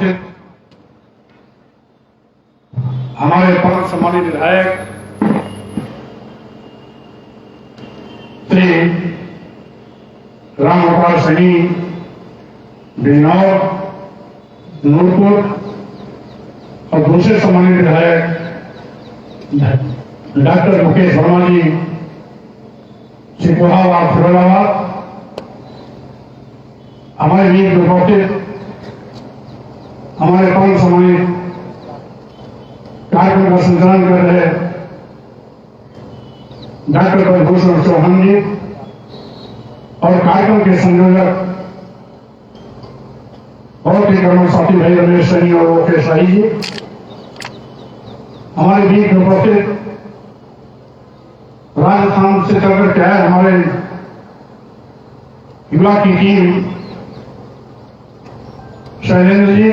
उपस्थित हमारे परम सम्मानित विधायक श्री राम गोपाल सैनी बिजनौर नूरपुर और दूसरे सम्मानित विधायक डॉक्टर मुकेश वर्मा जी सिकोहाबाद फिरोजाबाद, हमारे बीच उपस्थित हमारे परम सम्मानित कार्यक्रम का संचालन कर रहे डॉक्टर ब्रजभूषण चौहान जी और कार्यक्रम के संयोजक बहुत ही कर्मठ साथी भाई रमेश सैनी और ओके शाही जी, हमारे बीच उपस्थित राजस्थान से चलकर क्या है हमारे युवा की टीम शैलेंद्र जी,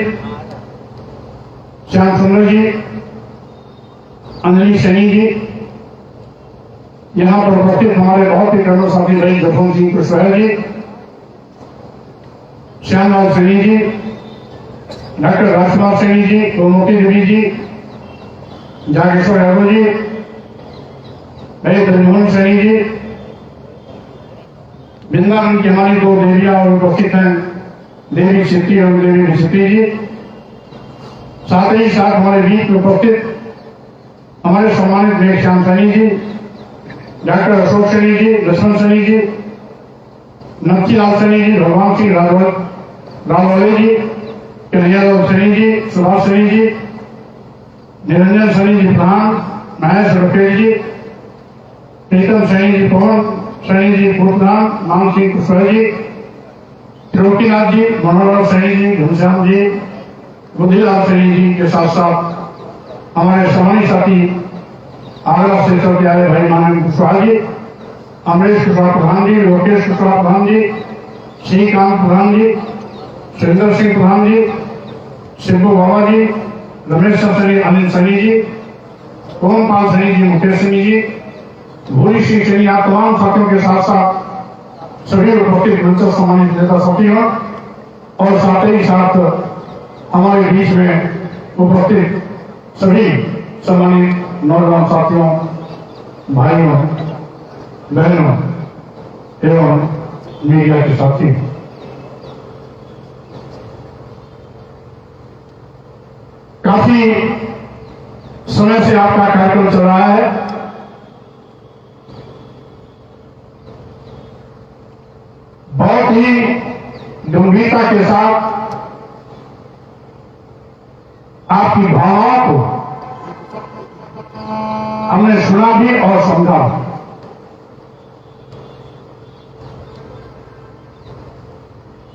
श्याम सुंदर जी, अंजलि सैनी जी, यहाँ पर उपस्थित हमारे बहुत ही कर्मठ साथी भाई जसवंत सिंह कुशवाहा जी, श्यामलाल सैनी जी, डॉक्टर राजकुमार सैनी जी, गोमती देवी जी, जागेश्वर यादव जी, भाई ब्रजमोहन सैनी जी, वृंदावन की हमारी दो देवियां और उपस्थित हैं, देवी सिद्धि और देवी सिद्धि जी, साथ ही साथ हमारे बीच उपस्थित हमारे सम्मानित मेघ श्याम सैनी जी, डॉक्टर अशोक सैनी जी, लक्ष्मण सैनी जी, नक्कीलाल सैनी जी, भगवान सिंह राजवाले जी, कन्हैयालाल सैनी जी, सुभाष सैनी जी, निरंजन सैनी जी प्रधान, महेश रफेल जी, प्रीतम सैनी जी, पवन सैनी जी पूर्व प्रधान, मान सिंह कुशवाहा जी, त्रिलोकीनाथ जी, मनोहरलाल सैनी जी, घनश्याम जी, बुद्धिलाल सैनी जी के साथ साथ हमारे सम्मानित साथी आगरा से चल के आए भाई मानव कुशवाहा जी, अमरेश कुशवाहा प्रधान जी, लोकेश कुशवाहा प्रधान जी, श्रीकांत प्रधान जी, सुरेंद्र सिंह प्रधान जी, शिबू बाबा जी, रमेश सैनी, अनिल सैनी जी, ओमपाल सैनी जी, मुकेश सैनी जी, भूरी सिंह सैनी, आप तमाम साथियों के साथ साथ सभी उपस्थित मंच सम्मानित नेता साथियों और साथ ही साथ हमारे बीच में उपस्थित सभी सम्मानित नौजवान साथियों, भाइयों, बहनों एवं मीडिया के साथी, काफी समय से आपका कार्यक्रम चल रहा है। बहुत ही गंभीरता के साथ आपकी भावनाओं को हमने सुना भी और समझा भी।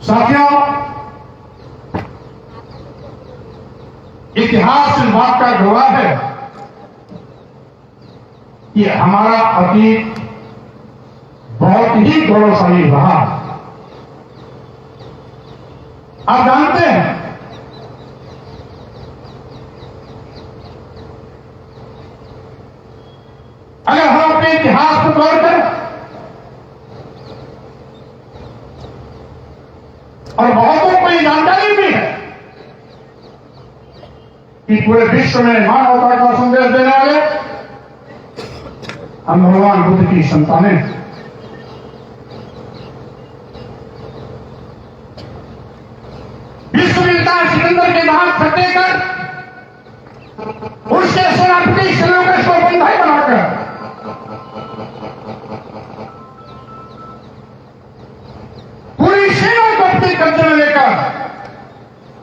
साथियों, इतिहास इस बात का गवाह है कि हमारा अतीत बहुत ही गौरवशाली रहा। आप जानते हैं अगर हम अपने इतिहास को गौर करें और बहुतों को ये जानकारी भी है कि पूरे विश्व में मानवता का संदेश देने वाले हम भगवान बुद्ध की संतानें। विश्वविद्या सिकंदर के दांत फटे कर उसके सेनापति सेलोकस को बंधाई बनाकर पूरी सेना को अपने कब्जे में लेकर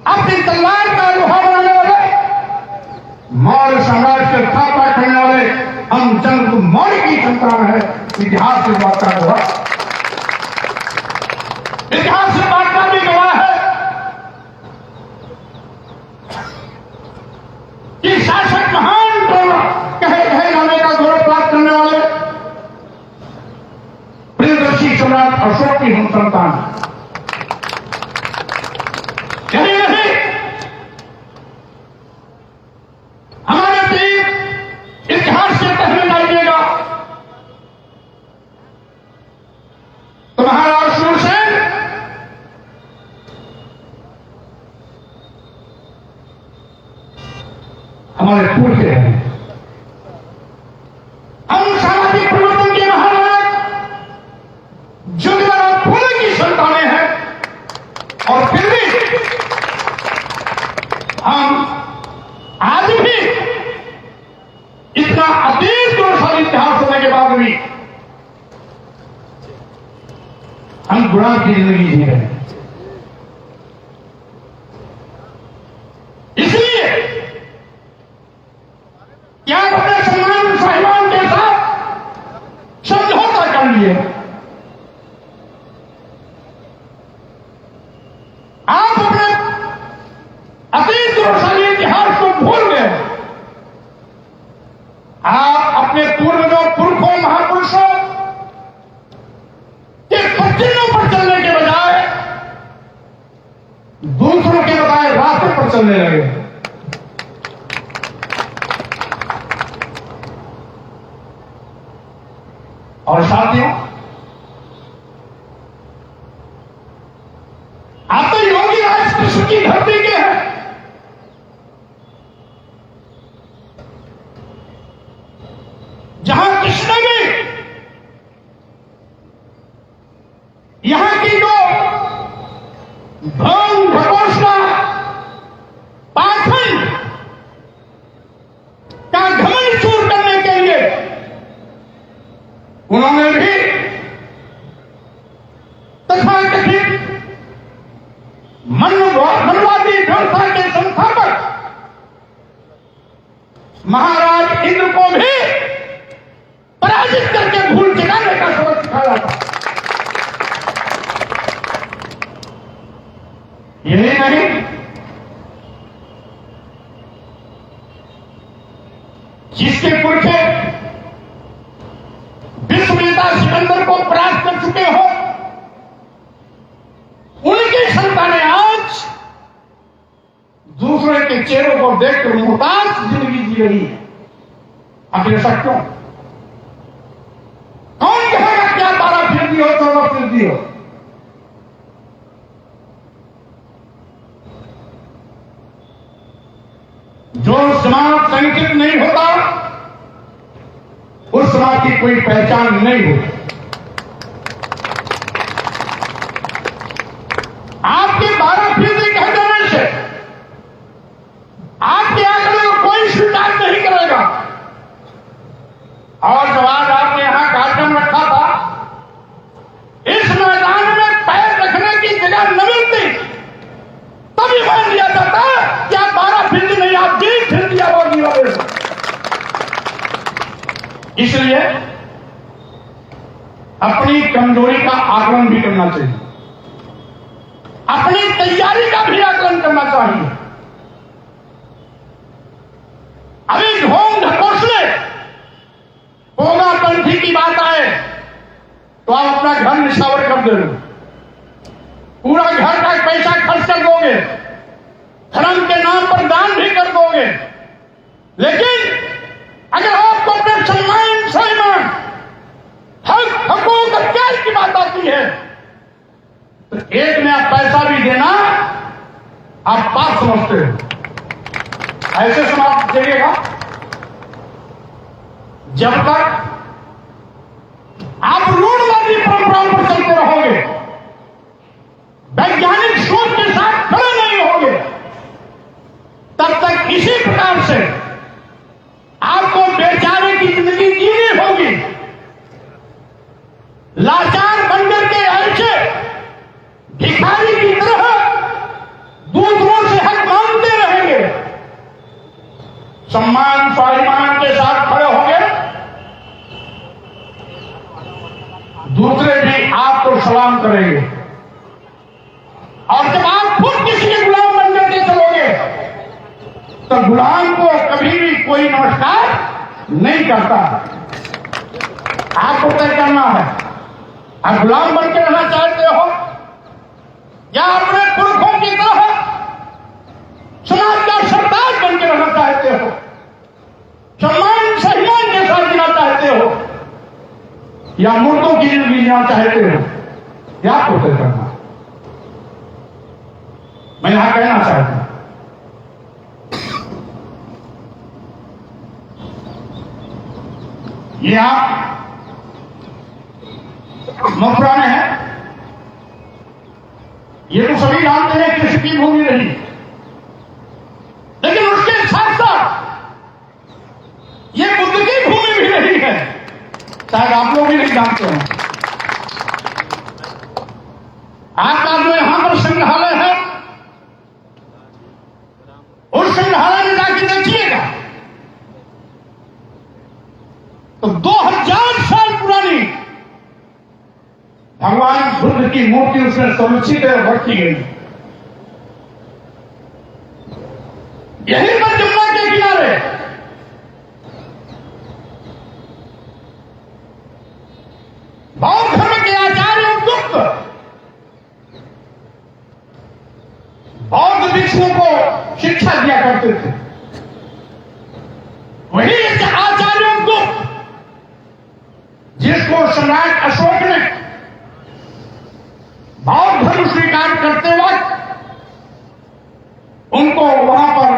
अपनी तलवार का लोहा बनाने वाले मौर्य साम्राज्य के स्थापना करने वाले हम चंद्रगुप्त मौर्य की संतान है। इतिहास इस बात का गवाह, इतिहास इस बात का भी गवाह है कि शासक महान कहे जाने का गौरव प्राप्त करने वाले प्रियदर्शी सम्राट अशोक की हम संतान है। यही नहीं, हमारे तीर इतिहास के तहत लाइएगा तो महाराज सूरसेन हमारे पुरखे हैं। हम सामाजिक परिवर्तन के महानायक जुगला फूले की संतानें हैं, और फिर भी हम आज भी इतना अतीत गौरवशाली इतिहास होने के बाद भी हम गुलाम की जिंदगी जी रहे हैं। इसलिए क्या आप अपने सम्मान साहिबान के साथ समझौता कर लिए? आप अपने अतीत गौरवशाली इतिहास को भूल गए। आप अपने पूर्वजों, पुरखों, महापुरुषों के पत्तियों पर चलने के बजाय दूसरों के बताए रास्ते पर चलने लगे। और साथियों, आप तो योगी राज कृष्ण की धरती के हैं। जहां कृष्ण ने यहां की जो भंग, घोषणा, पाखंड का घमंड चूर करने के लिए उन्होंने भी तथाकथित मनवादी व्यवस्था के संस्थापक महाराज इंद्र को भी पराजित करके भूल जगाने का सबक सिखाया था। यही नहीं, जिसके पुरखे विश्व नेता सिकंदर को परास्त कर चुके हो, उनकी संतानें आज दूसरे के चेहरों को देखकर मुहताज जिंदगी जी रही है। आखिर ऐसा क्यों? कौन कहेगा क्या 12 हो 14 हो? जो समाज संगठित नहीं होता उस समाज की कोई पहचान नहीं होती। आपके 12% कह देने से आपके आंकड़े को कोई स्वीकार नहीं करेगा। और जब आज आपने यहां कार्यक्रम रखा था, इस मैदान में पैर रखने की जगह न मिलती, तभी मान लिया जाता कि आप 12% नहीं, आप 20% आबादी वाले। इसलिए अपनी कमजोरी का आकलन भी करना चाहिए, अपनी तैयारी का भी आकलन करना चाहिए। अभी ढोंग ढकोसले पोगापंथी की बात आए तो आप अपना घर निशावर कर दे, पूरा घर का पैसा खर्च कर दोगे, धर्म के नाम पर दान भी कर दोगे। लेकिन अगर आपको अपने सम्मान, सम्मान, हक, हकूक, अधिकार की बात आती है तो एक नया पैसा भी देना आप पाप समझते हो। ऐसे समाज चलेगा जब तक आप रूढ़वादी परंपराओं पर चलते रहोगे, वैज्ञानिक सोच के साथ खड़े नहीं होगे, तब तक इसी प्रकार से आपको बेचारे की जिंदगी जीनी होगी। लाचार बंदर के ऐसे भिखारी की तरह दूसरों से हक मांगते रहेंगे। सम्मान स्वाभिमान के साथ खड़े होंगे, दूसरे भी आपको सलाम करेंगे। और जब आप खुद किसी के गुलाम बन करके चलोगे तो गुलाम को कभी भी कोई नमस्कार नहीं करता। आपको तय करना है, आप गुलाम बन के रहना चाहते हो या अपने पुरखों की तरह समाज का सरताज बन के रहना चाहते हो, सम्मान सम्मान के साथ जीना चाहते हो, या मुर्दों की जिंदगी जीना चाहते हो, या आपको तय करना। मैं यहां कहना चाहता हूं, ये आप मथुरा में है, ये तो सभी जानते हैं कृषि की भूमि रही, लेकिन उसके साथ साथ ये बुद्ध की भूमि भी रही है, शायद आप लोग भी नहीं जानते हैं। आपका जो यहां पर संग्रहालय है, उस संग्रहालय में जाके देखिएगा तो 2000 साल पुरानी भगवान बुद्ध की मूर्ति उसमें सुरक्षित रखी गई। यही पर जमुना के किनारे बौद्ध धर्म के आचार्य गुप्त बौद्ध भिक्षुओं को शिक्षा दिया करते थे। वही एक आचार्य गुप्त जिसको सम्राट अशोक ने बौद्ध धर्म स्वीकार करते वक्त उनको वहां पर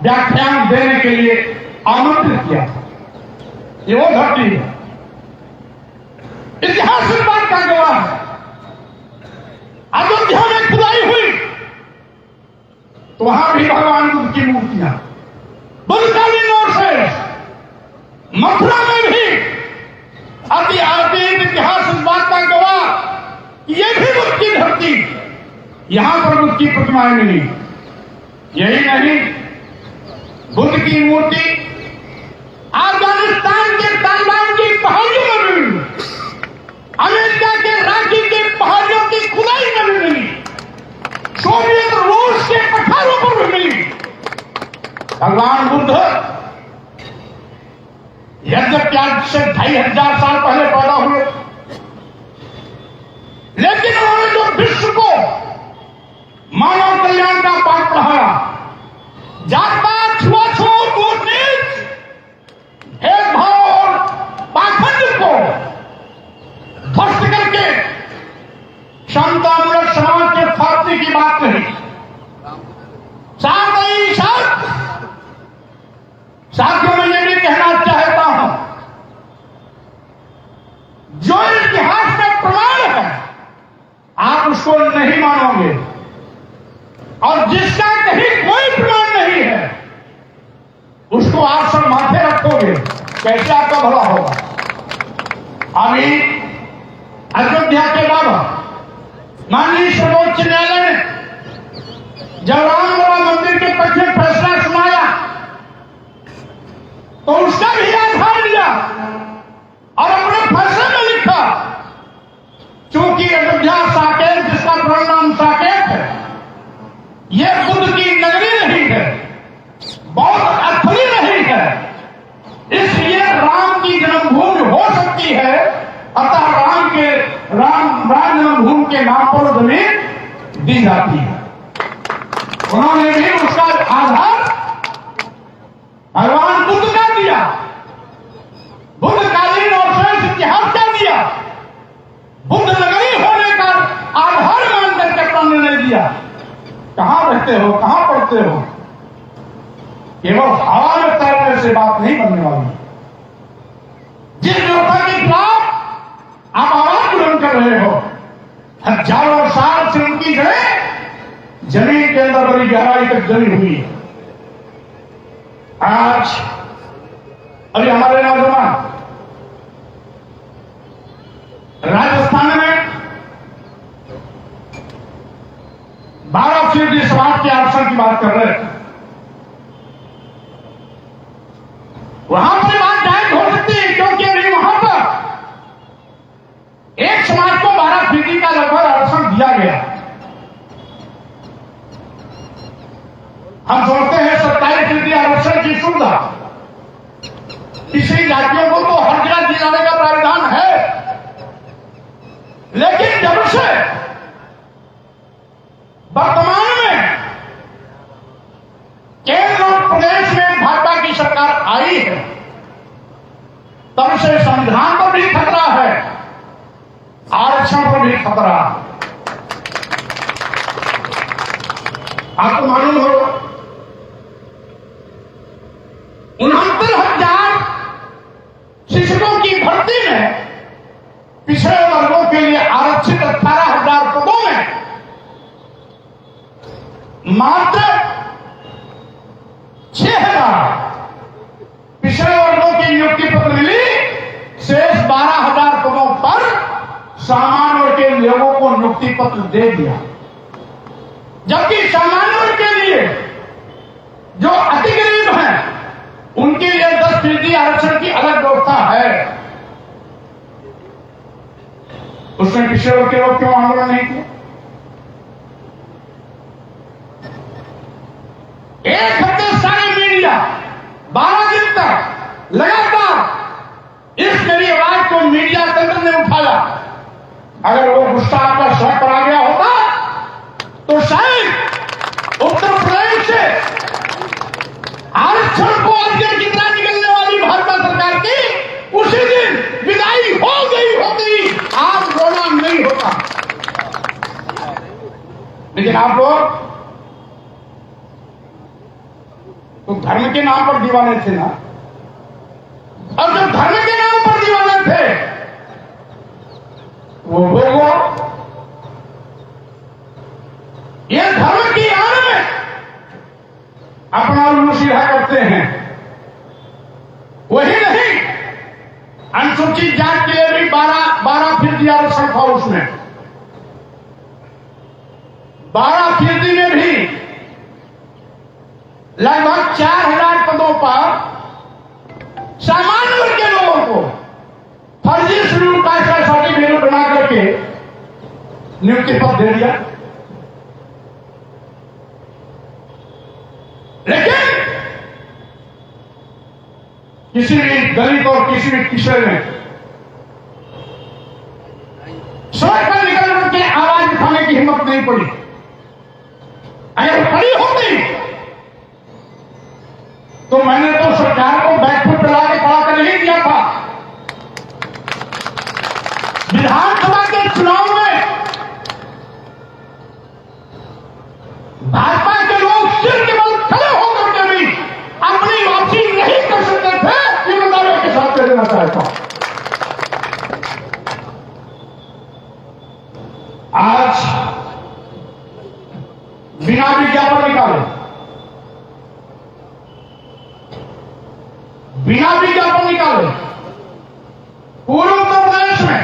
व्याख्यान देने के लिए आमंत्रित किया। ये वो धरती है, इतिहास इस बात का गवाह है। अयोध्या में खुदाई हुई तो वहां भी भगवान बुद्ध की मूर्तियां, बुद्धकालीन और से मथुरा में भी अति अतीत इतिहास इस बात का गवाह, ये भी बुद्ध की धरती, यहां पर बुद्ध की प्रतिमाएं मिली। यही नहीं, बुद्ध की मूर्ति अफगानिस्तान के तालिबान की पहाड़ियों में मिली, अमेरिका के रांची के पहाड़ियों की खुदाई में भी मिली, सोवियत रूस के पठारों पर भी मिली। भगवान बुद्ध यद्यपि आज से 2500 साल पहले पैदा हुए, लेकिन उन्होंने जो विश्व को मानव कल्याण का पाठ पढ़ाया, जात पात छुआछूत ऊंच नीच भेदभाव और पाखंड को ध्वस्त करके क्षमतामूलक समाज के स्थापना की बात कही। साथ ही साथ साथियों में यह भी कहना चाहता हूं, जो इतिहास का प्रमाण है आप उसको नहीं मानोगे, और जिसका कहीं कोई प्रमाण नहीं है उसको आप सब माथे रखोगे, कैसे आपका भला होगा। अभी अयोध्या के बाद माननीय सर्वोच्च न्यायालय ने जब रामलला मंदिर के पक्ष में फैसला सुनाया तो उसका भी आधार लिया और अपने फैसले में लिखा, क्योंकि अयोध्या साकेत, जिसका परिणाम साकेत है, यह बुद्ध की नगरी नहीं है, बौद्ध स्थली नहीं है, इसलिए राम की जन्मभूमि हो सकती है। अतः राम जन्मभूमि के नाम पर जमीन दी जाती है। उन्होंने भी उसका आधार भगवान बुद्ध का दिया, बुद्धकालीन और श्रेष्ठ इतिहास का दिया, बुद्ध नगरी होने का आधार मान करके अपना निर्णय दिया। कहां रहते हो, कहां पढ़ते हो, केवल हवा में तैरने से बात नहीं बनने वाली। जिस व्यवस्था के खिलाफ आप आवाज बुलंद कर रहे हो, हजारों साल से उनकी जड़ें जमीन के अंदर बड़ी गहराई तक जमी हुई है। आज अभी हमारे नौजवान राजस्थान में 12% समाज के आरक्षण की बात कर रहे हैं। वहां पर बात जायज हो सकती है, क्योंकि अभी वहां पर एक समाज को 12% का लगभग आरक्षण दिया गया। हम सोचते हैं 27% आरक्षण की सुविधा किसी जातियों को तो हर जगह दिए जाने का प्रावधान है, लेकिन जब से वर्तमान में केंद्र और प्रदेश में भाजपा की सरकार आई है, तब से संविधान पर भी खतरा है, आरक्षण पर भी खतरा। आपको मालूम हो 69,000 शिक्षकों की मात्र 6,000 पिछड़े वर्गों की नियुक्ति पत्र मिली, शेष 12,000 पदों पर सामान्य वर्ग के लोगों को नियुक्ति पत्र दे दिया। जबकि सामान्य वर्ग के लिए जो अति गरीब हैं उनके लिए 10% आरक्षण की अलग व्यवस्था है। उसमें पिछड़े वर्ग के लोग क्यों आंदोलन नहीं किए? 1 हफ्ते सारे मीडिया 12 दिन तक लगातार इस मेरी आवाज को मीडिया तंत्र ने उठाया। अगर वो गुस्सा आपका सड़क पर आ गया होता तो शायद उत्तर प्रदेश से आरक्षण को अर्जन की तरह निकलने वाली भाजपा सरकार की उसी दिन विदाई हो गई होती, आज रोना नहीं होता। लेकिन आप लोग तो धर्म के नाम पर दीवाने थे ना, और जो धर्म के नाम पर दीवाने थे वो लोग ये धर्म की आड़ में अपना उल्लू सीधा करते हैं। वही नहीं, अनुसूचित जात के लिए भी 12% आरक्षण था। उसमें 12% में भी लगभग 4,000 पदों पर सामान्य वर्ग के लोगों को फर्जी शेड्यूल कास्ट का सर्टिफिकेट बना करके नियुक्ति पत्र दे दिया। लेकिन किसी भी दलित और किसी भी पिछड़े ने सड़क पर निकल के आवाज उठाने की हिम्मत नहीं पड़ी। अगर पड़ी होती तो मैंने तो सरकार को बैकफुट पे लाके खड़ा कर नहीं दिया था। विधानसभा के चुनाव में भाजपा के लोग सिर के बल खड़े होकर के भी अपनी वापसी नहीं कर सकते थे, ये मैं दावे के साथ कह देना चाहता हूं। आज बिना विज्ञापन निकाले, बिना विज्ञापन निकाले पूरे उत्तर प्रदेश में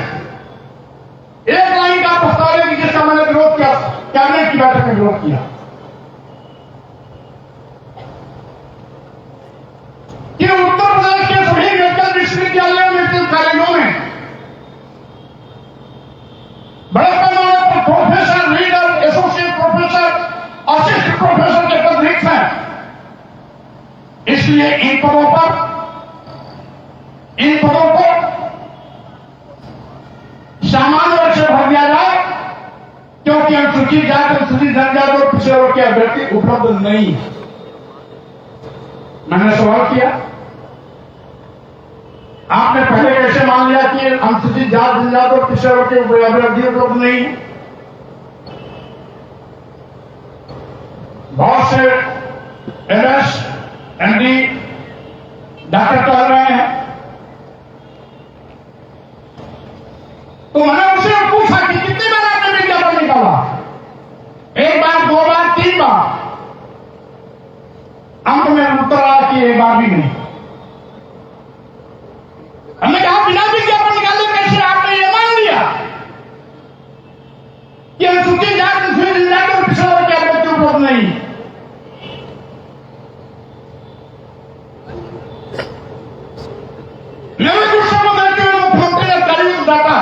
एक लाइन का प्रस्ताव है कि जिसका मैंने विरोध किया, कैबिनेट की बैठक में विरोध किया कि उत्तर प्रदेश के सभी मेडिकल विश्वविद्यालयों मेडिकल कॉलेजों में बड़े पैमाने पर professor, reader, associate professor, assistant professor के पद रिक्त हैं। इसलिए इन पदों को सामान्य वर्ग से भर दिया जाए, क्योंकि अनुसूचित जाति, अनुसूचित जनजाति और पिछड़े वर्ग के अभ्यर्थी उपलब्ध नहीं। मैंने सवाल किया, आपने पहले कैसे मान लिया कि अनुसूचित जाति, जनजाति और पिछड़े वर्ग के अभ्यर्थी उपलब्ध नहीं है? बहुत से MS, MD डॉक्टर कह रहे हैं। तो मैंने उससे पूछा कि कितनी बार आपने विज्ञापन निकाला? 1 बार, 2 बार, 3 बार। अंत में उत्तर आया कि 1 बार भी नहीं। हमने कहा बिना विज्ञापन निकाले कैसे आपने ये मान लिया कि अनुसूचित जाति, अनुसूचित जनजाति और पिछड़ा वर्ग के अभ्यर्थी उपलब्ध नहीं? मेरे गुस्से में देखते हुए मुख्यमंत्री ने करीब डाटा,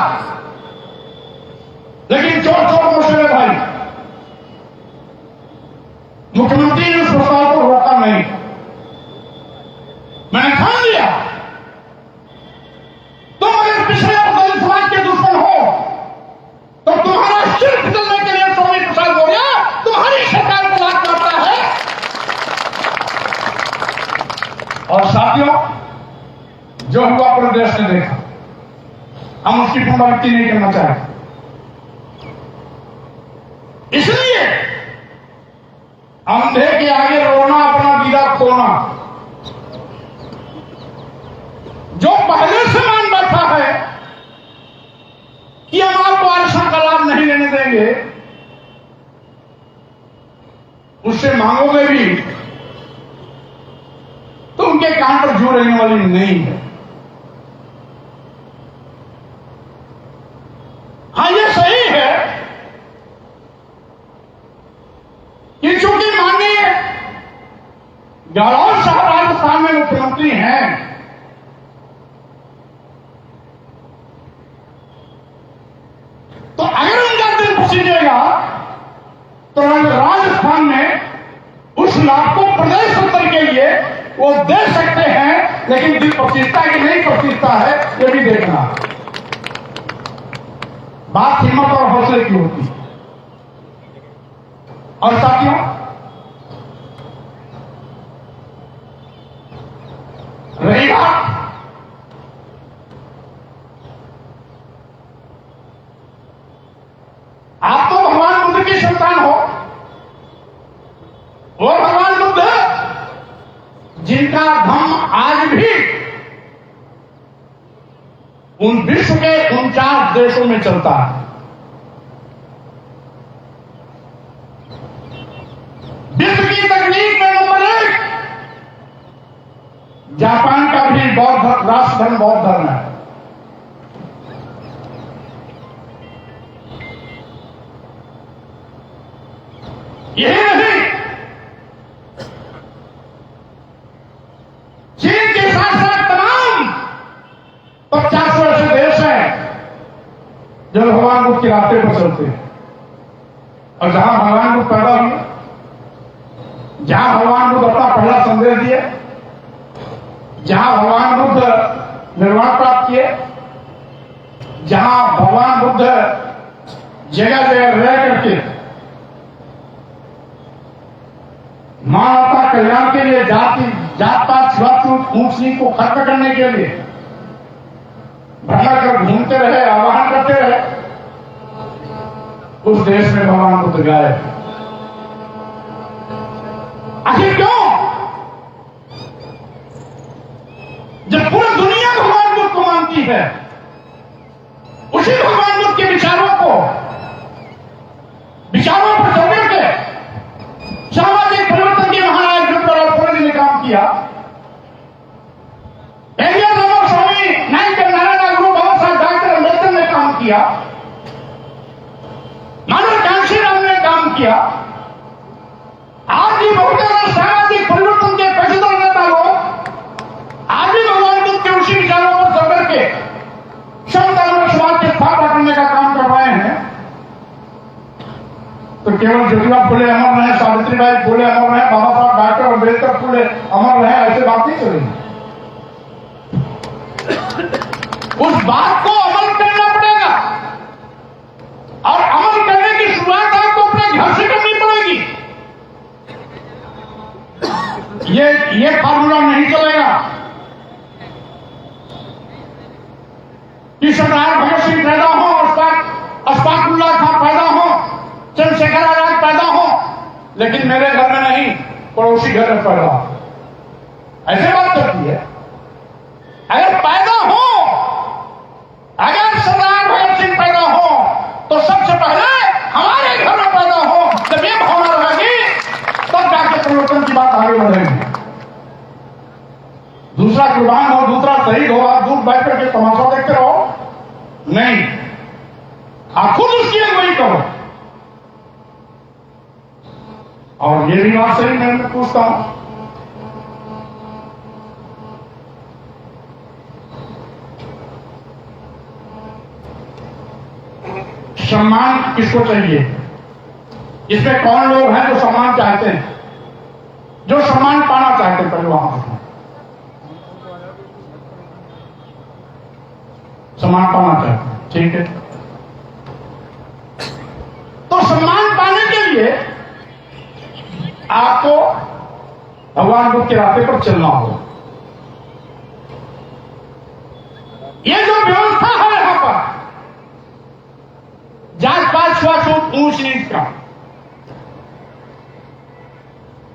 लेकिन चोट मुझसे भाई मुख्यमंत्री ने उस प्रस्ताव को रोका नहीं। मैंने ठान लिया तुम अगर पिछड़े और दलित समाज के दुश्मन हो तो तुम्हारा सिर बदलने के लिए स्वामी प्रसाद मौर्य तुम्हारी सरकार को लाभ करता है। और साथियों, जो हुआ पूरे देश ने देखा, हम उसकी पुनरावृत्ति नहीं करना चाहते। इसलिए अंधे के आगे रोना, अपना दीदा खोना। जो पहले से मान बैठा है कि हम आपको आरक्षण का लाभ नहीं लेने देंगे, उससे मांगोगे भी तो उनके कान पर जू रहने वाली नहीं है। हाँ, ये सही है कि चूंकि माननीय गहलोत साहब राजस्थान में मुख्यमंत्री हैं, तो अगर उनका दिल पसीजेगा तो राजस्थान में उस लाभ को प्रदेश स्तर के लिए वो दे सकते हैं, लेकिन दिल पसीजता कि नहीं पसीजता है ये भी देखना। बात हिम्मत और हौसले की होती है। और साथियों, रही बात आप तो भगवान बुद्ध की संतान हो, और भगवान बुद्ध जिनका धम्म आज भी उन विश्व के 49 देशों में चलता है। विश्व की तकनीक में नंबर 1 जापान का भी बौद्ध राष्ट्र धर्म बौद्ध धर्म है। यही नहीं, चीन के साथ साथ तमाम 50 ऐसे देश हैं जो भगवान बुद्ध के रास्ते पर चलते हैं। और जहां भगवान बुद्ध पैदा हुए, जहां भगवान बुद्ध अपना पहला संदेश दिए, जहां भगवान बुद्ध निर्वाण प्राप्त किए, जहां भगवान बुद्ध जगह जगह रह करके मानवता कल्याण के लिए, जात पात छुआछूत ऊंच नीच को खत्म करने के लिए भ्रमण कर घूमते रहे, आह्वान करते रहे, उस देश में भगवान बुद्ध गए। आखिर क्यों? जब पूरी दुनिया भगवान बुद्ध को मानती है, उसी भगवान बुद्ध के विचारों पर चलने के सामाजिक परिवर्तन के महानायक डॉक्टर फूले ने काम किया। स्वामी नारायण गुरु बाबा साहब डॉक्टर अम्बेडकर ने काम किया, मानव कांशीराम ने काम किया। आज भी बहुत ज्यादा सामाजिक परिवर्तन के पेशेवर नेता लोग आज भी भगवान बुद्ध के उसी विचारों पर चल करके समता समाज के स्थापना करने का काम कर रहे हैं। तो केवल ज्योतिबा फुले अमर रहे, सावित्रीबाई फुले अमर रहे, बाबा साहब डॉक्टर अम्बेडकर फुले अमर रहे, ऐसे बात नहीं चलेगी। उस बात को अमल करना पड़ेगा, और अमल करने की शुरुआत आपको अपने घर से करनी पड़ेगी। ये फार्मूला नहीं चलेगा कि सरदार भगत सिंह पैदा हो, अशफाकुल्लाह खां पैदा हो, चंद्रशेखर आजाद पैदा हो, लेकिन मेरे घर में नहीं, पड़ोसी घर में पैदा हो। ऐसे बात करती है। अगर पैदा हो, अगर सरदार भगत सिंह पैदा हो, तो सबसे पहले हमारे घर में पैदा हो। जब ये भावना रहेगी तब जाके परिवर्तन की बात आगे बढ़ेगी। दूसरा कुर्बान हो, दूसरा शहीद हो, आप दूर बैठ करके तमाशा देखते रहो, नहीं, आप खुद उसकी अगुवाई करो। और ये भी बात सही मैं पूछता हूं, सम्मान किसको चाहिए? इसमें कौन लोग हैं जो सम्मान चाहते हैं, जो सम्मान पाना चाहते हैं? पहले वहां सम्मान पाना चाहते हैं, ठीक है। तो सम्मान पाने के लिए आपको भगवान बुद्ध के रास्ते पर चलना होगा। ये जो व्यवस्था है यहां पर जात पात छुआछूत ऊंच नीच का,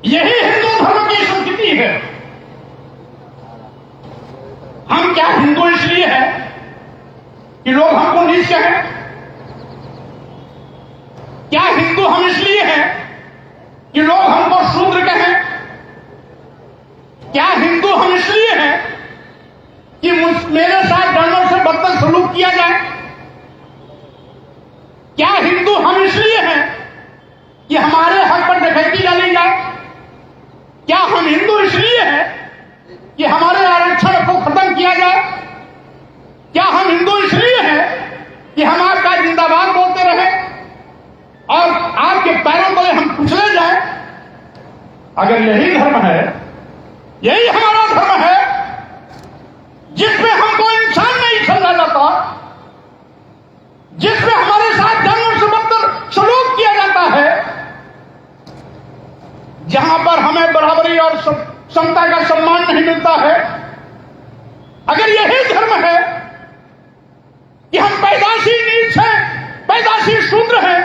यही हिंदू धर्म की संस्कृति है। हम क्या हिंदू इसलिए है कि लोग हमको नीच कहें? क्या हिंदू हम इसलिए हैं कि लोग हमको शूद्र कहें? क्या हिंदू हम इसलिए हैं कि मेरे साथ जानवर से बदतर सलूक किया जाए? क्या हिंदू हम इसलिए हैं कि हमारे हक पर डकैती डाली जाए? क्या हम हिंदू इसलिए हैं कि हमारे आरक्षण को खत्म किया जाए? क्या हम हिंदू इसलिए हैं कि हम आपका जिंदाबाद बोलते रहे और आपके पैरों तले हम कुचले जाए? अगर यही धर्म है, यही हमारा धर्म है, जिसमें हमको इंसान नहीं समझा जाता, जिसमें हमारे साथ जानवर से बदतर सलूक किया जाता है, जहां पर हमें बराबरी और समता का सम्मान नहीं मिलता है, अगर यही धर्म है कि हम पैदाशी नीच हैं, पैदाशी शूद्र हैं,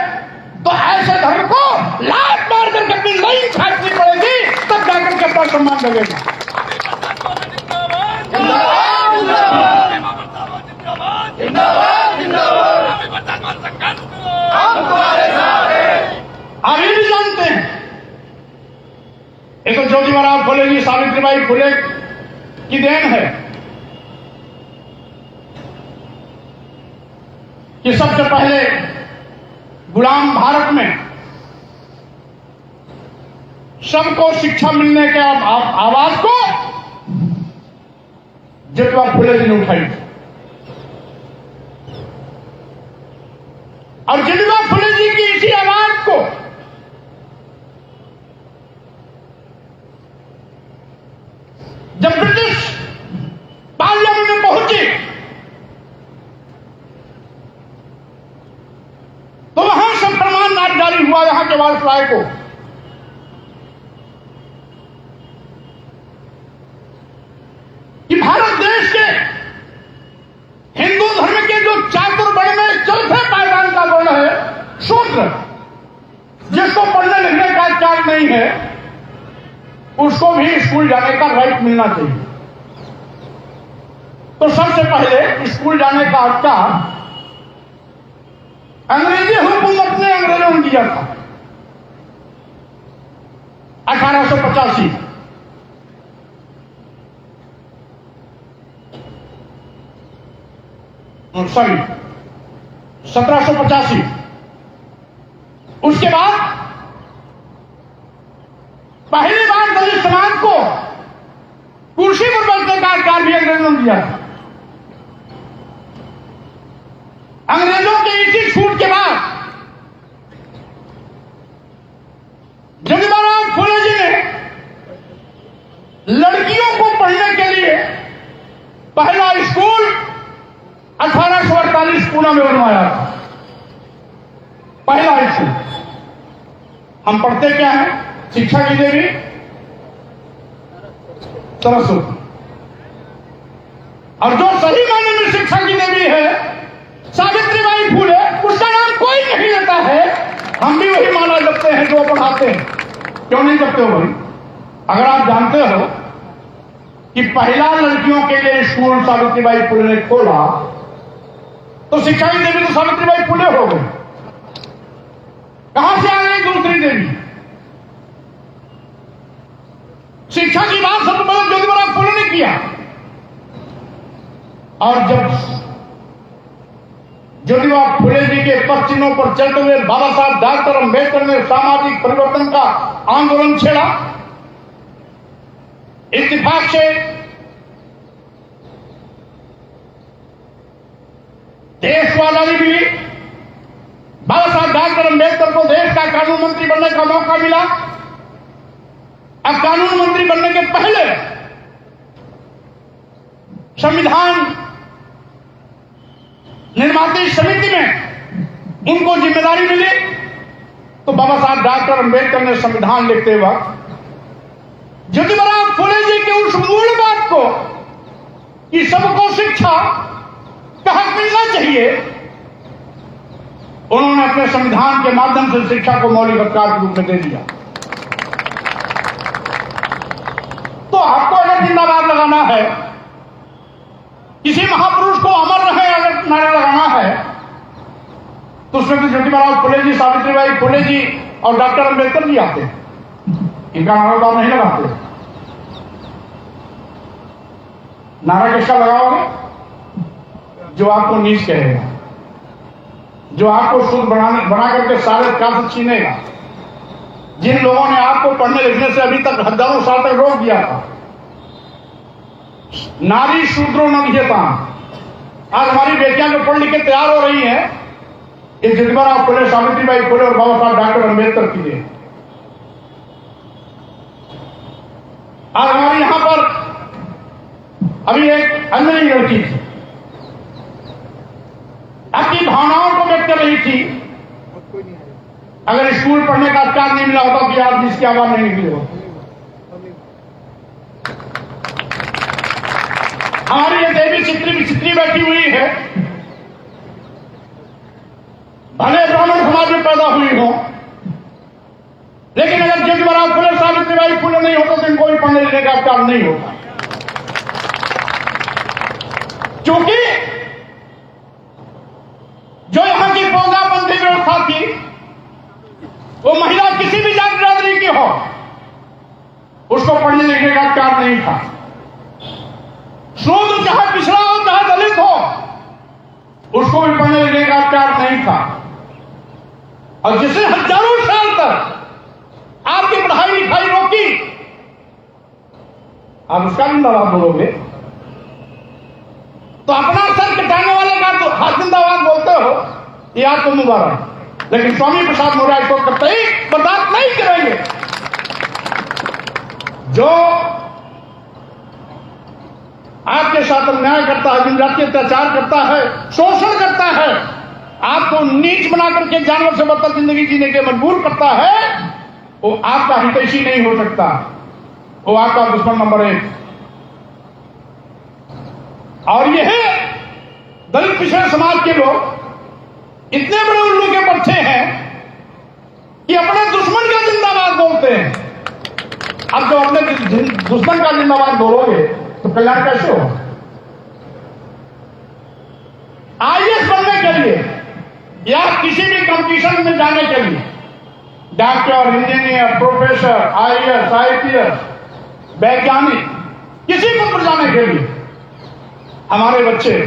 तो ऐसे धर्म को लात मार करके अपनी लाइन छाटनी पड़ेगी, तब जाकर के अपना सम्मान लगेगा। आप ये भी जानते हैं, एक तो ज्योतिबा फुले जी, सावित्रीबाई फुले की देन है कि सबसे पहले गुलाम भारत में सबको शिक्षा मिलने के आवाज को ज्योतिबा फुले जी ने उठाई और ज्योतिबा फुले जी की इसी आवाज को जब ब्रिटिश पार्लियामेंट में पहुंची तो वहां से फरमान जारी हुआ यहां के वायसराय को कि भारत देश के हिंदू धर्म के जो चातुर्वर्ण में चौथे पायदान का वर्ण है शूद्र, जिसको पढ़ने लिखने का अधिकार नहीं है, उसको भी स्कूल जाने का राइट मिलना चाहिए। तो सबसे पहले स्कूल जाने का अधिकार अंग्रेजी हुकूमत ने अंग्रेजों ने दिया था 1885। सॉरी 1785। उसके बाद पहली बार दलित समाज को कुर्सी पर बैठने का अधिकार भी अंग्रेजों ने दिया था। अंग्रेजों के इसी छूट के बाद ज्योतिबा फुले जी ने लड़कियों को पढ़ने के लिए पहला स्कूल 1848 पूना में बनवाया था। पहला स्कूल। हम पढ़ते क्या है? शिक्षा की देवी सरस्वती, और जो सही मायने में शिक्षा की देवी है सावित्रीबाई फुले, उसका नाम कोई नहीं लेता है। हम भी वही माला जपते हैं जो पढ़ाते हैं। क्यों नहीं जपते हो भाई? अगर आप जानते हो कि पहला लड़कियों के लिए स्कूल सावित्रीबाई फुले ने खोला, तो शिक्षा की देवी तो सावित्रीबाई फुले हो गई। कहां से आ गई दूसरी देवी? शिक्षा की बात सबसे पहले ज्योतिबा फुले ने किया। और जब ज्योतिबा फुले जी के पश्चिमों पर चलते हुए बाबा साहब डॉक्टर अम्बेडकर ने सामाजिक परिवर्तन का आंदोलन छेड़ा, इत्तेफाक से देश को आजादी मिली, बाबा साहब डॉक्टर अम्बेडकर को देश का कानून मंत्री बनने का मौका मिला। अब कानून मंत्री बनने के पहले संविधान निर्माती समिति में उनको जिम्मेदारी मिली, तो बाबा साहब डॉक्टर अम्बेडकर ने संविधान लिखते वक्त ज्योतिबा फुले जी की उस मूल बात को कि सबको शिक्षा का हक मिलना चाहिए, उन्होंने अपने संविधान के माध्यम से शिक्षा को मौलिक अधिकार के रूप में दे दिया। तो आपको अगर जिंदाबाद लगाना है, किसी महापुरुष को अमर रहे अगर नारा लगाना है, तो उसमें तो ज्योतिबा फुले जी, सावित्रीबाई फुले जी और डॉक्टर अम्बेडकर जी आते हैं। इनका नारा तो आप नहीं लगाते। नारा किसका लगाओगे? जो आपको नीच कहेगा, जो आपको शुद्ध बना करके सारे काम छीनेगा, जिन लोगों ने आपको पढ़ने लिखने से अभी तक हजारों साल तक रोक दिया था। नारी शूद्रो न विजेता, आज हमारी बेटियां जो पढ़ लिख के तैयार हो रही हैं, इस जितवाराव फुले, सावित्रीबाई फुले और बाबा साहब डॉक्टर अम्बेडकर की देन। आज हमारी यहां पर अभी एक अन्य लड़की थी, अपनी भावनाओं को व्यक्त कर रही थी। अगर स्कूल पढ़ने का अधिकार नहीं मिला होता कि आज जिसकी आवाज नहीं निकली होती। हमारी ये देवी चित्री बैठी हुई है, भले ब्राह्मण समाज में पैदा हुई हो, लेकिन अगर ज्योतिबा फुले, सावित्रीबाई फुले नहीं होता तो इनको भी पढ़ने लिखने का अधिकार नहीं होता। क्योंकि जो यहां की पौधाबंदी व्यवस्था थी, वो महिला किसी भी जाति बिरादरी की हो, उसको पढ़ने लिखने का अधिकार नहीं था। शूद्र चाहे पिछड़ा हो चाहे दलित हो, उसको भी पढ़ने लिखने का अधिकार नहीं था। और जिसने हजारों साल तक आपकी पढ़ाई लिखाई रोकी, आप उसका जिंदाबाद बोलोगे? तो अपना सर कटाने वाले का तो हाथ जिंदाबाद बोलते हो, ये आज तो मुबारक। लेकिन स्वामी प्रसाद मौर्य इसको करते ही बर्दाश्त नहीं करेंगे। जो आपके साथ अन्याय करता है, जनजातीय अत्याचार करता है, शोषण करता है, आपको नीच बना करके जानवर से बदतर जिंदगी जीने के मजबूर करता है, वो आपका हितैषी नहीं हो सकता, वो आपका दुश्मन नंबर 1। और यह दलित पिछड़े समाज के लोग इतने बड़े उल्लू के पट्टे हैं कि अपने दुश्मन का जिंदाबाद बोलते हैं। अब जब अपने दुश्मन का जिंदाबाद बोलोगे तो कल्याण कैसे हो? आईएएस बनने के लिए या किसी भी कंपटीशन में जाने के लिए, doctor, engineer, professor, IAS, IPS, वैज्ञानिक, किसी पद पर जाने के लिए हमारे बच्चे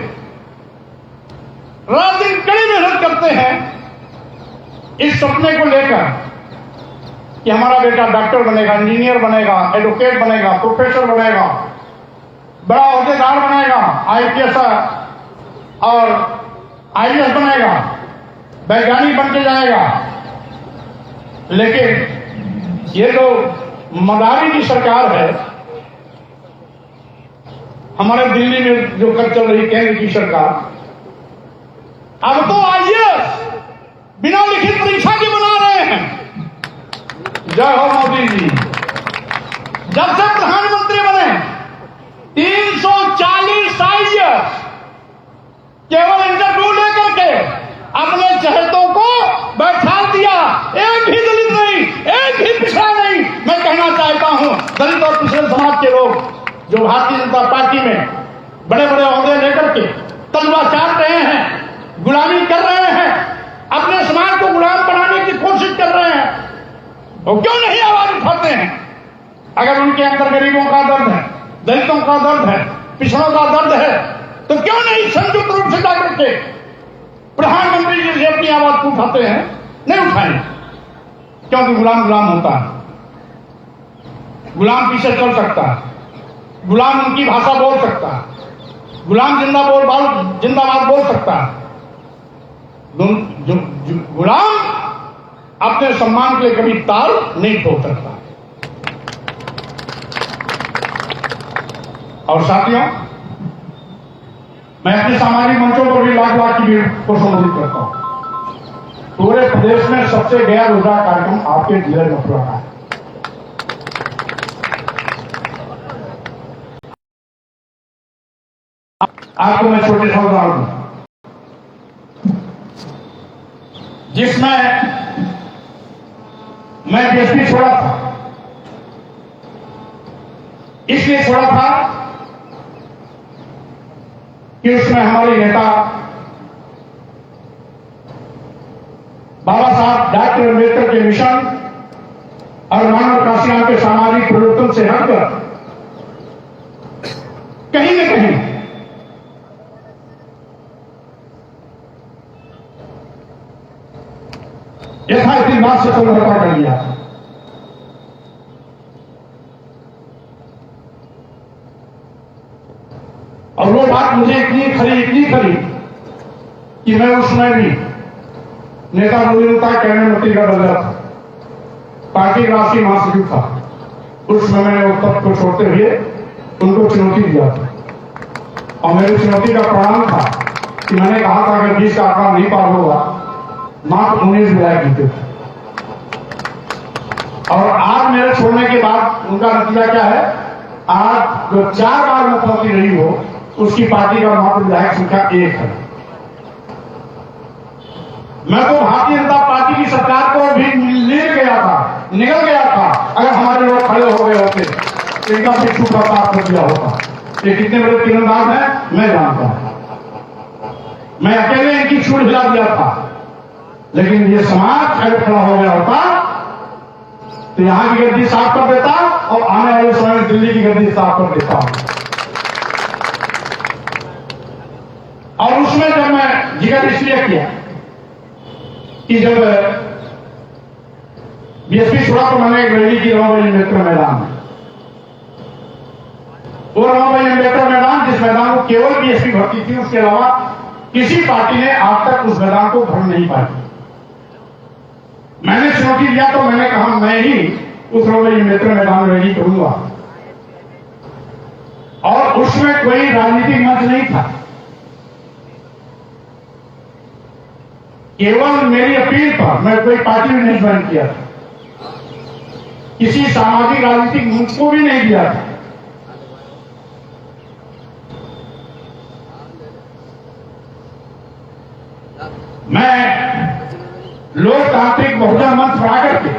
रात दिन कड़ी मेहनत करते हैं इस सपने को लेकर कि हमारा बेटा डॉक्टर बनेगा, इंजीनियर बनेगा, एडवोकेट बनेगा, प्रोफेसर बनेगा, बड़ा ओहदेदार बनेगा, आईपीएस और आईएएस बनेगा, वैज्ञानिक बन के जाएगा। लेकिन ये जो मदारी की सरकार है, हमारे दिल्ली में जो कर चल रही केंद्र की सरकार, अब तो आईएएस बिना लिखित परीक्षा के बना रहे हैं। जय हो मोदी जी। जब से प्रधानमंत्री बने 340 आईएएस केवल इंटरव्यू लेकर के अपने चहेतों को बैठा दिया। एक भी दलित नहीं, एक भी पिछड़ा नहीं। मैं कहना चाहता हूं, दलित और पिछड़े समाज के लोग जो भारतीय जनता पार्टी में बड़े बड़े ओहदे लेकर के तलवा चाट रहे हैं, गुलामी कर रहे हैं, अपने समाज को गुलाम बनाने की कोशिश कर रहे हैं, वो क्यों नहीं आवाज उठाते हैं? अगर उनके अंदर गरीबों का दर्द है, दलितों का दर्द है, पिछड़ों का दर्द है, तो क्यों नहीं संयुक्त रूप से जाकर के प्रधानमंत्री जी से अपनी आवाज उठाते हैं? नहीं उठाएंगे, क्योंकि गुलाम गुलाम होता है, गुलाम पीछे चल सकता है, गुलाम उनकी भाषा बोल सकता है, गुलाम जिंदाबाद बोल सकता है। गुलाम अपने सम्मान के लिए कभी ताल नहीं ठोक सकता। और साथियों, मैं अपने सामाजिक मंचों पर भी लाख लाख की भीड़ को संबोधित करता हूं। पूरे प्रदेश में सबसे गैर रोजगार कार्यक्रम आपके जिले मथुरा का है। आपको मैं छोटे सा उदाहरण दूं, जिसमें मैं बीएसपी छोड़ा था। इसलिए छोड़ा था कि उसमें हमारे नेता बाबा साहब डॉक्टर अम्बेडकर के मिशन अरमान और काशियां के सामाजिक परिवर्तन से हटकर कहीं न कहीं यथार्थवाद से समझौता कर लिया। और वो बात मुझे इतनी खरी कि मैं उस समय भी नेता मोदी कैबिनेट मंत्री का दर्जा था, पार्टी का राष्ट्रीय महासचिव था। उस समय मैंने उस पद को छोड़ते हुए उनको चुनौती दिया था और मेरी चुनौती का परिणाम था कि मैंने कहा था अगर 20 का आंकड़ा नहीं पार होगा मात्र 19 विधायक जीते थे। और आज मेरे छोड़ने के बाद उनका नतीजा क्या है? आज जो 4 बार मुख्यमंत्री रही हो उसकी पार्टी का मात्र विधायक संख्या 1 है। मैं तो भारतीय जनता पार्टी की सरकार को भी निकल गया था अगर हमारे लोग खड़े हो गए होते तो इनका शिक्षु प्रताप कर दिया होता। ये कितने बड़े तीरंदाज हैं मैं जानता हूं। मैं अकेले इनकी छूट हिला दिया था, लेकिन ये समाज अगर खड़ा हो गया होता तो यहां की गद्दी साफ कर देता और आने वाले समय में दिल्ली की गद्दी साफ कर देता। और उसमें जब मैं जिक्र इसलिए किया कि जब बीएसपी छोड़ा तो मैंने एक रैली की रामाबाई अम्बेडकर मैदान में। वो रामाबाई अम्बेडकर मैदान जिस मैदान को केवल बीएसपी भरती थी, उसके अलावा किसी पार्टी ने आज तक उस मैदान को भर नहीं पाई। मैंने चुनौती दिया तो मैंने कहा मैं ही उस रामाबाई अम्बेडकर मैदान में रैली करूंगा। और उसमें कोई राजनीतिक मंच नहीं था, केवल मेरी अपील पर। मैं कोई पार्टी में नहीं ज्वाइन किया था, किसी सामाजिक राजनीतिक मंच को भी नहीं दिया था। मैं लोकतांत्रिक बहुजन मंच बना करके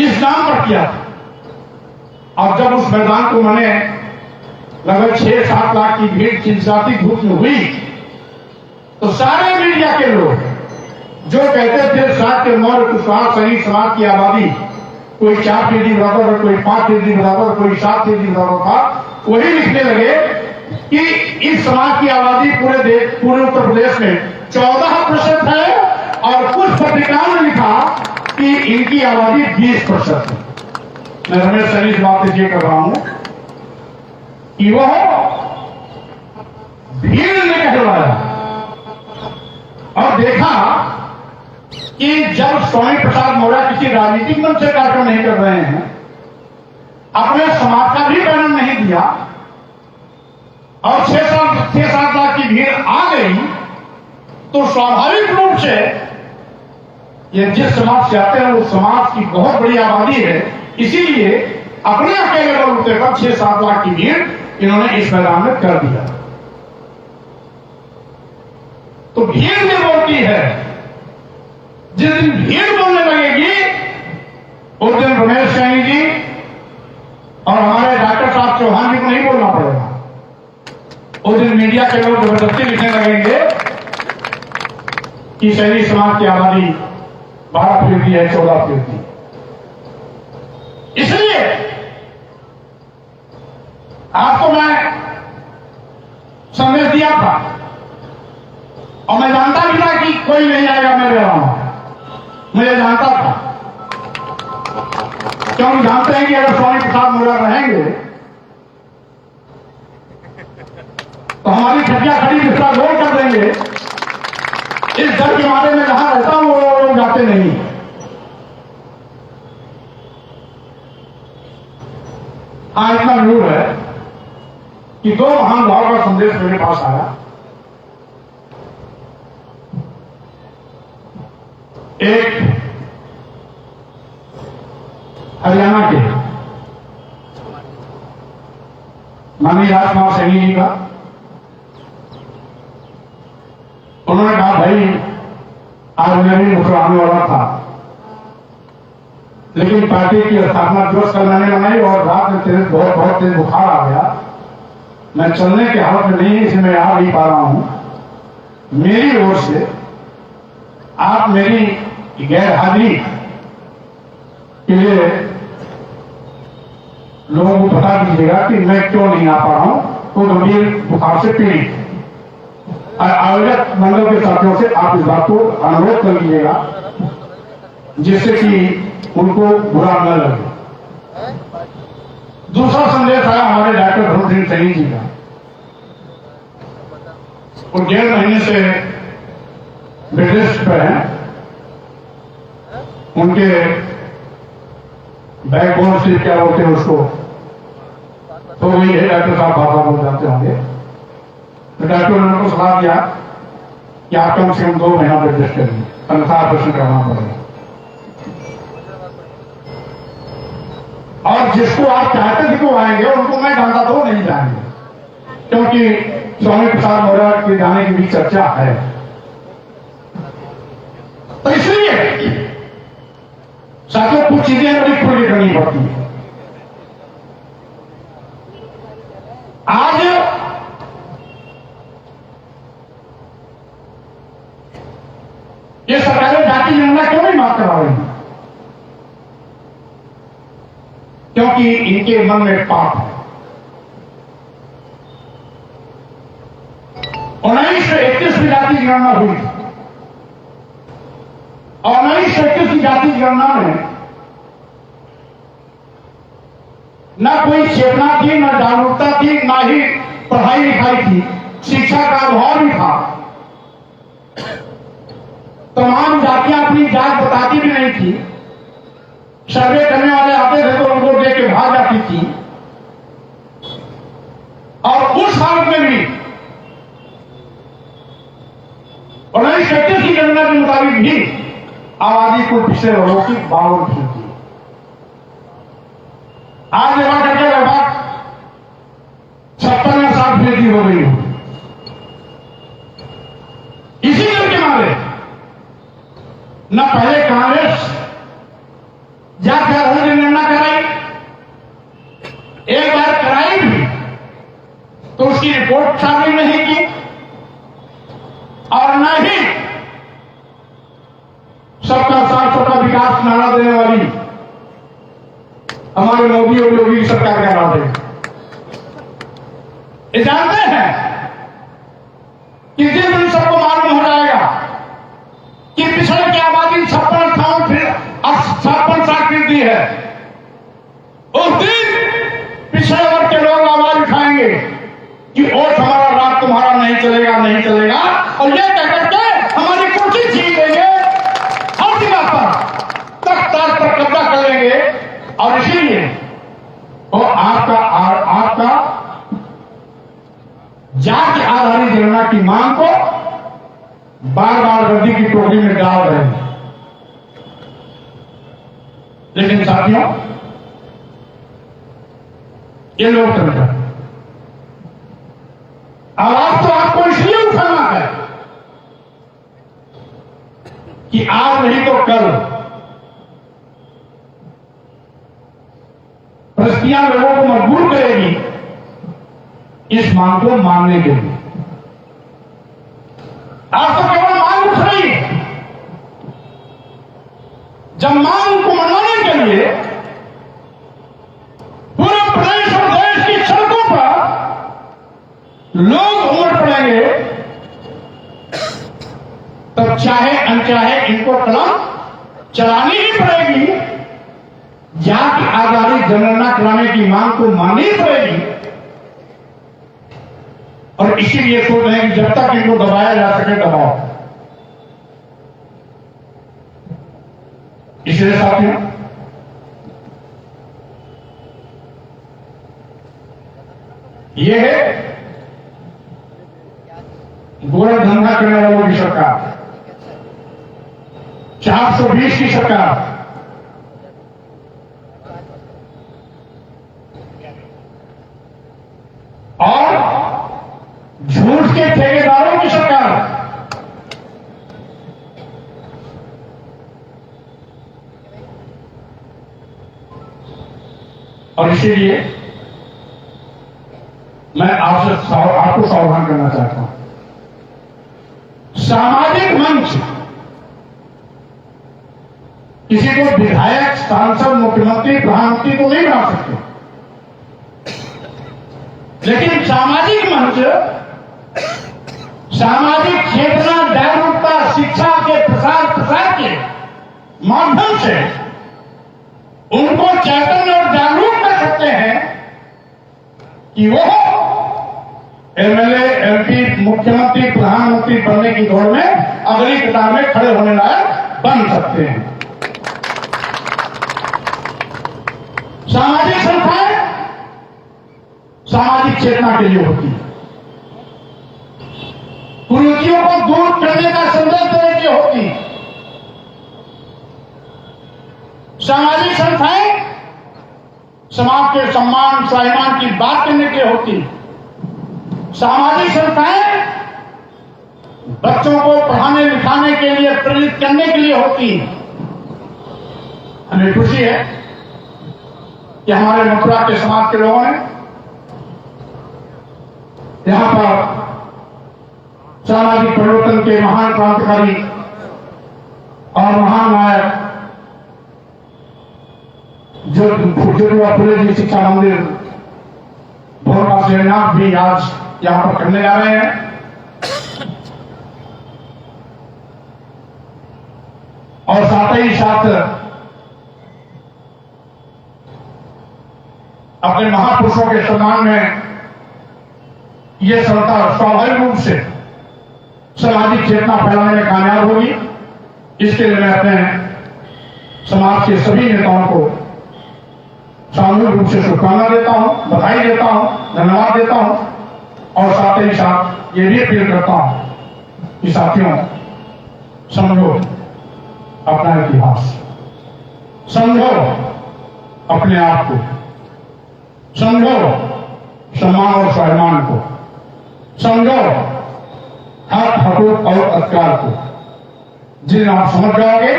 इस नाम पर किया था। और जब उस मैदान को मैंने लगभग 6-7 लाख की भीड़ चिलसाती धूप में हुई तो सारे मीडिया के लोग जो कहते थे सात के मौर्य कुशवाहा सैनिक समाज की आबादी कोई 4% बराबर, कोई 5% बराबर, कोई 7% बराबर था, वही लिखने लगे कि इस समाज की आबादी पूरे उत्तर प्रदेश में 14% है। और कुछ पत्रिकाओं ने लिखा कि इनकी आबादी 20% है। मैं रमेश सैनी से बात ये कर रहा हूं कि वह भीड़ ने कहलवाया और देखा कि जब स्वामी प्रसाद मौर्य किसी राजनीतिक मंच से कार्यक्रम नहीं कर रहे हैं, अपने समाज का भी पैनल नहीं दिया और 6-7 लाख की भीड़ आ गई, तो स्वाभाविक रूप से ये जिस समाज से आते हैं उस समाज की बहुत बड़ी आबादी है, इसीलिए अपने अकेले बलबूते पर 6-7 लाख की भीड़ इन्होंने इस मैदान में कर दिया। तो भीड़ में बोलती है, जिस दिन भीड़ बोलने लगेगी उस दिन रमेश सैनी जी और हमारे डॉक्टर साहब चौहान जी को नहीं बोलना पड़ेगा। उस दिन मीडिया के लोग जबरदस्ती लिखने लगेंगे कि सैनी समाज की आबादी 12% है, 14%। इसलिए आपको मैं संदेश दिया था और मैं जानता भी था कि कोई नहीं आएगा मेरे वहां, मुझे जानता था, क्योंकि जानते हैं कि अगर स्वामी प्रसाद मौर्य रहेंगे तो हमारी खटिया खड़ी बिस्तरा गोल कर देंगे। इस डर के मारे में जहां रहता हूं वो लोग जाते नहीं। हाँ, इतना जरूर है कि 2 महान भाव का संदेश मेरे पास आया। एक हरियाणा के माननीय राजकुमार सैनी जी का, उन्होंने कहा भाई आज मैं भी मुकराने वाला था, लेकिन पार्टी की स्थापना दिवस कल मैंने मनाई और रात में बहुत तेज बुखार आ गया, मैं चलने के हालत में नहीं, इसलिए मैं आ नहीं पा रहा हूं। मेरी ओर से आप मेरी गैर हाजिरी के लिए लोगों को बता दीजिएगा कि मैं क्यों नहीं आ पा रहा हूं, तो गंभीर बुखार से पीड़ित। आयोजक मंडल के साथियों से आप इस बात को अनुरोध कर लीजिएगा जिससे कि उनको बुरा न लगे। दूसरा संदेश आया हमारे डॉक्टर धर्म सिंह सैनी जी का। वो 1.5 महीने से बेड रेस्ट पर हैं। उनके बैकबोन स्लिप क्या बोलते हैं उसको, तो वही है, डॉक्टर साहब भाषा बोल जाते होंगे। तो डॉक्टर ने उनको सलाह दिया कि आप कम से कम 2 महीना बेड रेस्ट करिए, अन्यथा ऑपरेशन करना पड़ेगा। और जिसको आप चाहते थे कि वो आएंगे, उनको मैं जानता था वो नहीं जाएंगे, क्योंकि स्वामी प्रसाद मौर्य के जाने की भी चर्चा है। तो इसलिए साथियों कुछ चीजें बड़ी खुली करनी पड़ती है। आज ये सरकारें जाति जनगणना क्यों नहीं माफ करा रही? क्योंकि इनके मन में पाप है। 1931 में जाति जनगणना हुई और 1931 की जाति जनगणना में न कोई चेतना थी, न जागरूकता थी, न ही पढ़ाई लिखाई थी, शिक्षा का अभाव भी था। तमाम जातियां अपनी जात बताती भी नहीं थी। सर्वे करने वाले आते थे तो उनको देख के भाग जाती थी। और उस हालत में भी 1931 की जनगणना के मुताबिक भी आबादी को पिछले वर्गों की 52% थी। आज जमा करके लगभग 56 या 60% हो गई होगी। इसी डर के मारे न पहले कांग्रेस जाति आधारित जनगणना कराई, एक बार कराई भी तो उसकी रिपोर्ट शामिल नहीं की, और न ही सबका साथ सबका विकास नारा देने वाली हमारे मोदी और योगी की सरकार का नारा दे। ये जानते हैं कि जिस दिन सबको मालूम हो जाएगा कि पिछड़े की आबादी 56% है, उस दिन पिछड़े वर्ग के लोग आवाज उठाएंगे कि वोट हमारा, रात तुम्हारा नहीं चलेगा, नहीं चलेगा, और ये कहकर के हमारी कुर्सी छीन लेंगे, हर जगह पर तख्त ताज पर कब्जा कर लेंगे। और इसीलिए वो आपका जाति आधारित जनगणना की मांग को बार बार रद्दी की टोकरी में डाल रहे हैं। लेकिन साथियों, ये लोकतंत्र, आवाज तो आपको इसलिए उठाना है कि आज नहीं तो कल परिस्थितियां लोगों को मजबूर करेगी इस मांग को मानने के लिए। आज तो केवल मांग उठ रही है, जब मांग को मनाने के लिए पूरे प्रदेश और देश की सड़कों पर लोग उमड़ पड़ेंगे, तब चाहे अनचाहे इनको कलम चलानी ही पड़ेगी, जाति आधारित जनगणना कराने की मांग को माननी पड़ेगी। और इसीलिए सोच रहे हैं कि जब तक इनको दबाया जा सके दबाओ। इसलिए साथियों, यह है गोरख धंधा करने वालों की सरकार, 420 की सरकार, और झूठ के ठेकेदारों की सरकार। और इसीलिए मैं आपको सावधान करना चाहता हूं। सामाजिक मंच किसी को विधायक, सांसद, मुख्यमंत्री, प्रधानमंत्री तो नहीं बना सकते, लेकिन सामाजिक मंच, सामाजिक चेतना, जागरूकता, शिक्षा के प्रसार के माध्यम से उनको चैतन्य और जागरूक कर सकते हैं कि वो एमएलए, एमपी, मुख्यमंत्री, प्रधानमंत्री बनने की दौड़ में अगली कतार में खड़े होने लायक बन सकते हैं। सामाजिक संस्थाएं सामाजिक चेतना के लिए होती है, कुरीतियों को दूर करने का संदेश देने की होती है। सामाजिक संस्थाएं समाज के सम्मान, स्वाभिमान की बात करने की होती है। सामाजिक संस्थाएं बच्चों को पढ़ाने लिखाने के लिए, प्रेरित करने के लिए होती है। हमें खुशी है कि हमारे मथुरा के समाज के लोगों ने यहां पर सामाजिक परिवर्तन के महान क्रांतिकारी और महान नायक ज्योतिबा फुले जी शिक्षा मंदिर भवन का शिलान्यास भी आज यहां पर करने जा रहे हैं। और साथ ही साथ अपने महापुरुषों के सम्मान में यह संस्था स्वाभाविक रूप से सामाजिक चेतना फैलाने में कामयाब होगी। इसके लिए मैं अपने समाज के सभी नेताओं को सामूहिक रूप से शुभकामना देता हूं, बधाई देता हूं, धन्यवाद देता हूं और साथ ही साथ ये भी अपील करता हूं कि साथियों, समझो अपना इतिहास, समझो अपने आप को, समझो सम्मान और स्वाभिमान को, समझो हक, हकूक और अधिकार को। जिन आप समझ जाओगे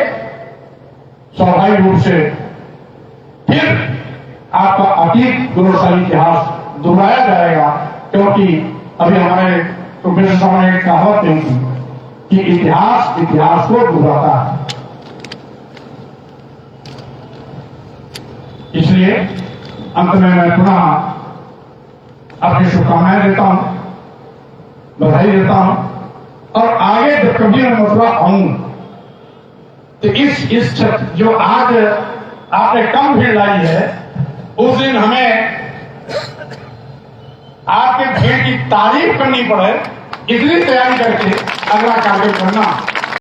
स्वाभाविक रूप से फिर आपका अतीत गौरवशाली इतिहास दोहराया जाएगा, क्योंकि अभी हमारे प्रोफेसर साहब ने एक कहावत कही थी कि इतिहास इतिहास को दोहराता है। इसलिए अंत में मैं पुनः अपनी शुभकामनाएं देता हूं, बधाई देता हूं और आगे जब कभी मैं मथुरा आऊं तो इस जो आज आपने कम भीड़ लाई है, उस दिन हमें आपके भीड़ की तारीफ करनी पड़े, इतनी तैयारी करके अगला कार्य करना